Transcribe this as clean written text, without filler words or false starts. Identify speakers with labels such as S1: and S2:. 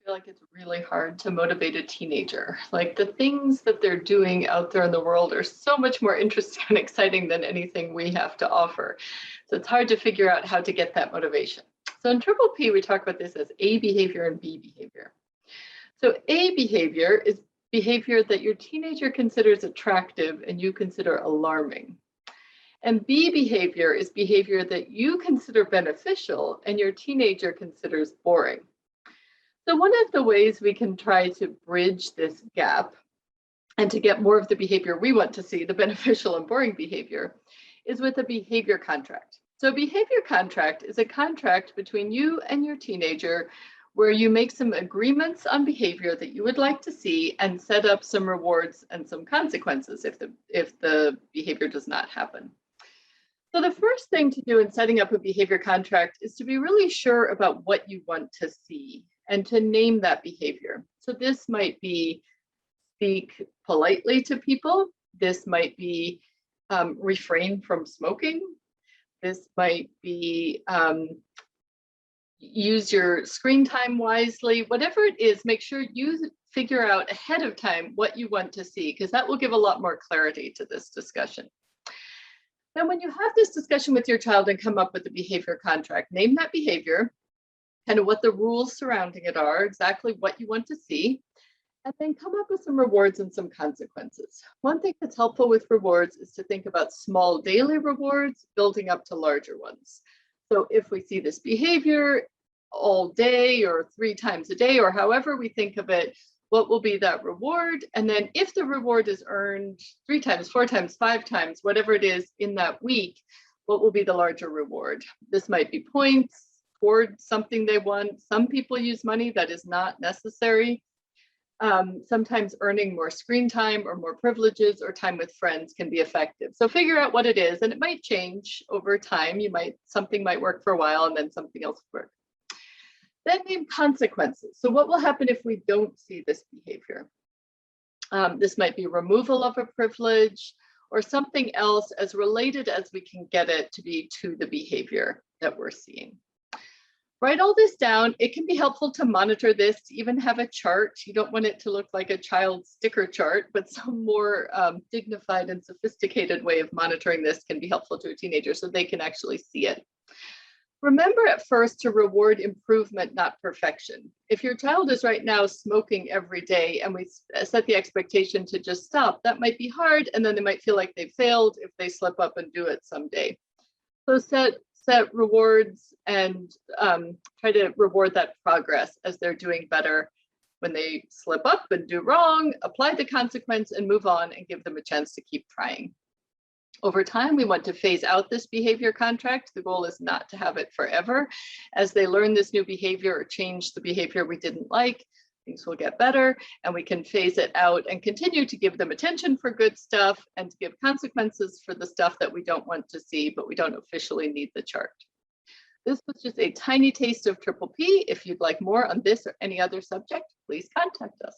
S1: feel like it's really hard to motivate a teenager. Like the things that they're doing out there in the world are so much more interesting and exciting than anything we have to offer. So it's hard to figure out how to get that motivation. So in Triple P, we talk about this as A behavior and B behavior. So A behavior is behavior that your teenager considers attractive and you consider alarming. And B behavior is behavior that you consider beneficial and your teenager considers boring. So one of the ways we can try to bridge this gap and to get more of the behavior we want to see, the beneficial and boring behavior, is with a behavior contract. So a behavior contract is a contract between you and your teenager where you make some agreements on behavior that you would like to see and set up some rewards and some consequences if the behavior does not happen. So the first thing to do in setting up a behavior contract is to be really sure about what you want to see and to name that behavior. So this might be speak politely to people. This might be refrain from smoking. This might be use your screen time wisely. Whatever it is, make sure you figure out ahead of time what you want to see, because that will give a lot more clarity to this discussion. Then when you have this discussion with your child and come up with a behavior contract, name that behavior, kind of what the rules surrounding it are, exactly what you want to see, and then come up with some rewards and some consequences. One thing that's helpful with rewards is to think about small daily rewards building up to larger ones. So if we see this behavior all day or 3 times a day, or however we think of it, what will be that reward? And then if the reward is earned 3 times, 4 times, 5 times, whatever it is in that week, what will be the larger reward? This might be points toward something they want. Some people use money that is not necessary. Sometimes earning more screen time or more privileges or time with friends can be effective. So figure out what it is, and it might change over time. Something might work for a while and then something else will work. Then name consequences. So what will happen if we don't see this behavior? This might be removal of a privilege or something else as related as we can get it to be to the behavior that we're seeing. Write all this down. It can be helpful to monitor this, to even have a chart. You don't want it to look like a child's sticker chart, but some more dignified and sophisticated way of monitoring this can be helpful to a teenager so they can actually see it. Remember at first to reward improvement, not perfection. If your child is right now smoking every day and we set the expectation to just stop, that might be hard, and then they might feel like they failed if they slip up and do it someday. So set rewards and try to reward that progress as they're doing better. When they slip up and do wrong, apply the consequence and move on and give them a chance to keep trying. Over time, we want to phase out this behavior contract. The goal is not to have it forever. As they learn this new behavior or change the behavior we didn't like, things will get better and we can phase it out and continue to give them attention for good stuff and to give consequences for the stuff that we don't want to see, but we don't officially need the chart. This was just a tiny taste of Triple P. If you'd like more on this or any other subject, please contact us.